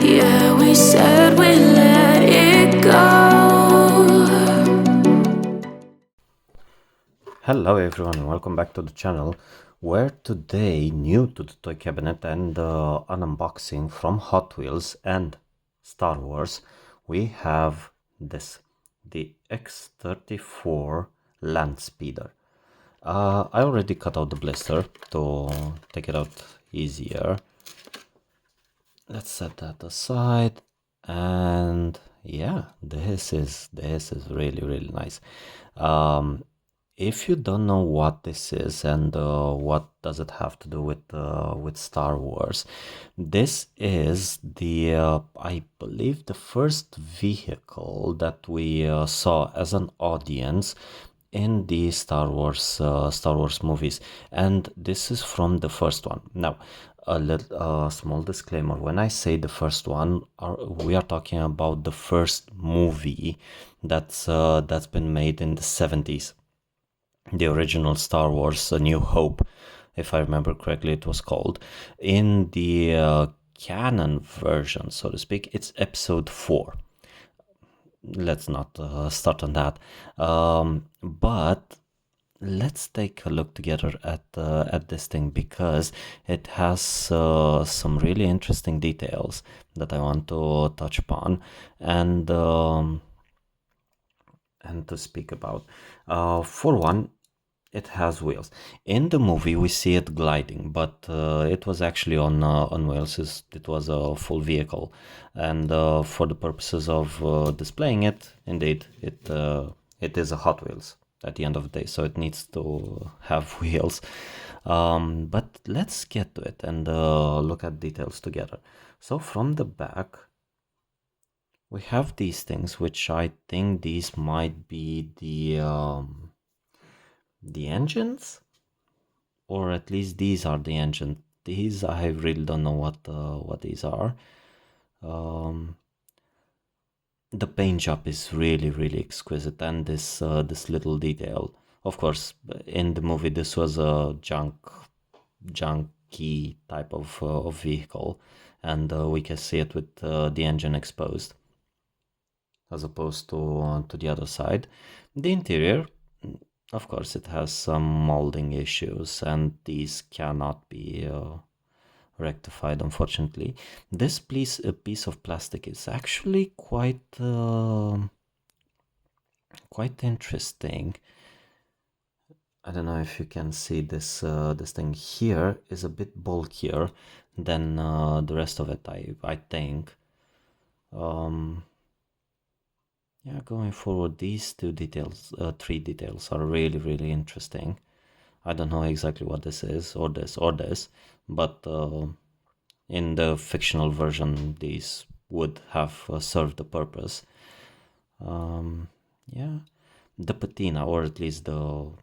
Yeah, we said we let it go. Hello everyone and welcome back to the channel, where today, new to the toy cabinet and an unboxing from Hot Wheels and Star Wars, we have this, the X-34 Landspeeder. I already cut out the blister to take it out easier. Let's set that aside, and yeah, this is really nice. If you don't know what this is and what does it have to do with Star Wars, this is the I believe the first vehicle that we saw as an audience in the Star Wars movies, and this is from the first one. Now, a small disclaimer: when I say the first one, we are talking about the first movie that's been made in the 70s. The original Star Wars, A New Hope, if I remember correctly, it was called. In the canon version, so to speak, it's episode 4. Let's not start on that. But let's take a look together at this thing, because it has some really interesting details that I want to touch upon and to speak about. For one, it has wheels. In the movie, we see it gliding, but it was actually on wheels. It was a full vehicle, and for the purposes of displaying it, indeed, it is a Hot Wheels at the end of the day, so it needs to have wheels. But let's get to it and look at details together. So from the back, we have these things, which I think these might be the engines, or at least these are the engines. These I really don't know what these are. The paint job is really exquisite, and this little detail. Of course, in the movie, this was a junky type of vehicle, and we can see it with the engine exposed, as opposed to the other side. The interior, of course, it has some molding issues, and these cannot be rectified, unfortunately. This piece of plastic is actually quite interesting. I don't know if you can see this. This thing here is a bit bulkier than the rest of it, I think. Yeah, going forward, these three details are really interesting. I don't know exactly what this is, or this, but in the fictional version, these would have served the purpose. Yeah, the patina, or at least the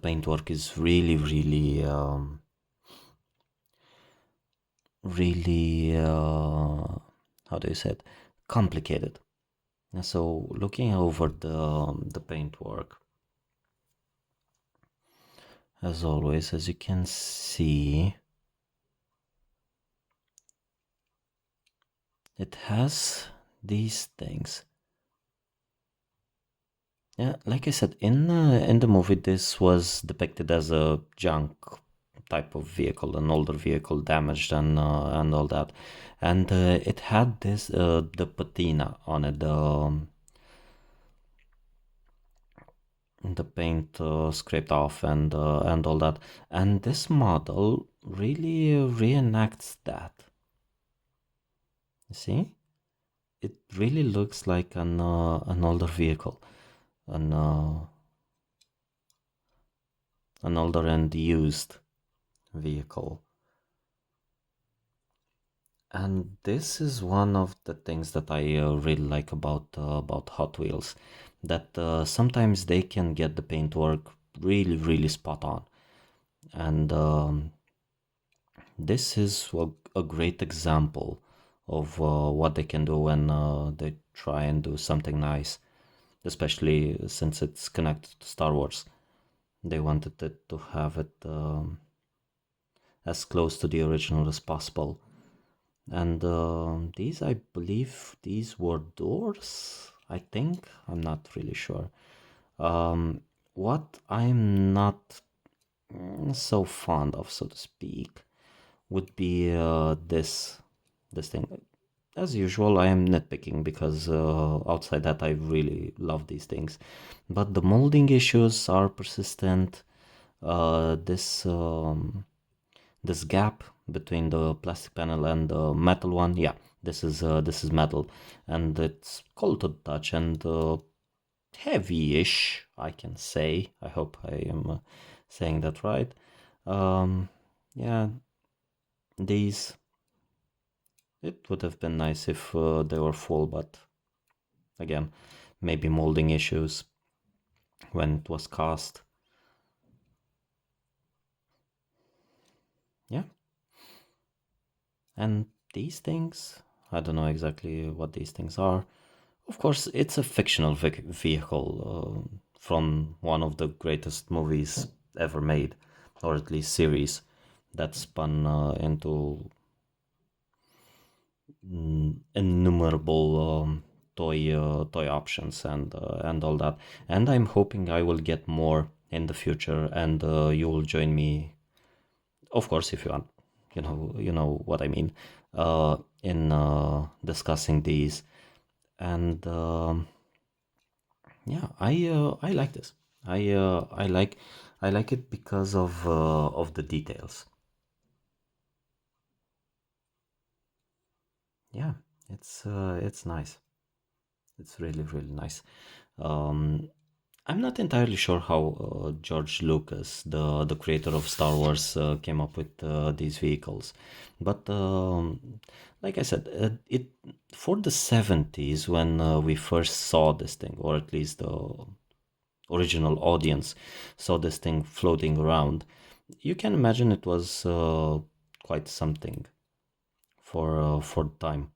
paintwork, is really how do you say it? Complicated. So looking over the paintwork, as always, as you can see, it has these things. Yeah, like I said, in the movie, this was depicted as a junk type of vehicle, an older vehicle, damaged and all that, and it had this the patina on it, the paint scraped off and all that, and this model really reenacts that. You see, it really looks like an older vehicle, an older and used vehicle. And this is one of the things that I really like about Hot Wheels, that sometimes they can get the paintwork really spot on, and this is a great example of what they can do when they try and do something nice, especially since it's connected to Star Wars. They wanted it to have it as close to the original as possible. And these, I believe, these were doors. I think I'm not really sure. What I'm not so fond of, so to speak, would be this thing. As usual, I am nitpicking because outside that, I really love these things, but the molding issues are persistent. This gap between the plastic panel and the metal one, yeah, this is metal, and it's cold to the touch and heavy-ish, I can say. I hope I am saying that right. Yeah, these, it would have been nice if they were full, but again, maybe molding issues when it was cast. Yeah, and these things, I don't know exactly what these things are. Of course, it's a fictional vehicle from one of the greatest movies ever made, or at least series, that spun into innumerable toy options and all that. And I'm hoping I will get more in the future, and you will join me, of course, if you want. You know what I mean. In discussing these, and yeah, I like this. I like it because of the details. Yeah, it's nice. It's really really nice. Um, I'm not entirely sure how George Lucas, the creator of Star Wars, came up with these vehicles, but like I said, it for the 70s when we first saw this thing, or at least the original audience saw this thing floating around. You can imagine it was quite something for the time.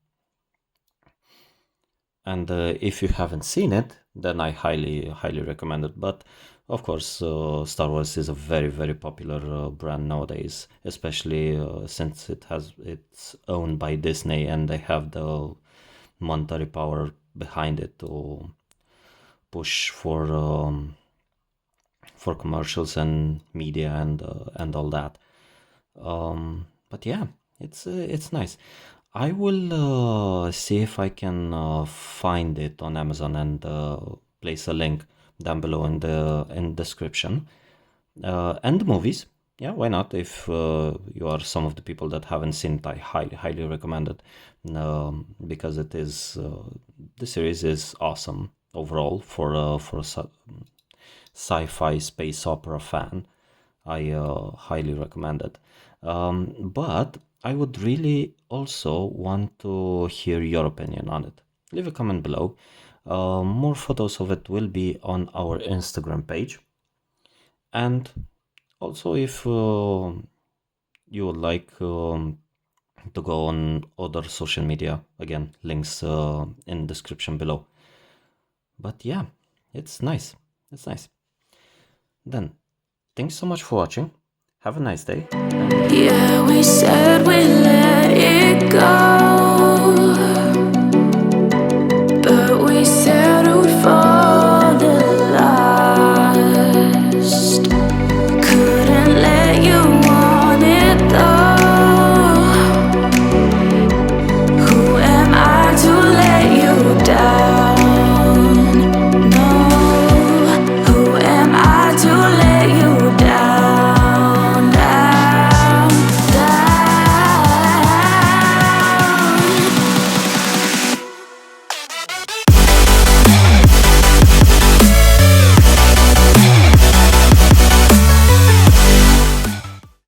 And if you haven't seen it, then I highly recommend it. But of course, Star Wars is a very popular brand nowadays, especially since it's owned by Disney and they have the monetary power behind it to push for commercials and media and all that. But yeah, it's nice. I will see if I can find it on Amazon and place a link down below in the description. And the movies, yeah, why not? If you are some of the people that haven't seen it, I highly recommend it, because it is the series is awesome overall for a sci-fi space opera fan. I highly recommend it. But I would really also want to hear your opinion on it. Leave a comment below. More photos of it will be on our Instagram page. And also, if you would like to go on other social media, again, links in description below. But yeah, it's nice. It's nice. Then, thanks so much for watching. Have a nice day. Yeah, we said we let it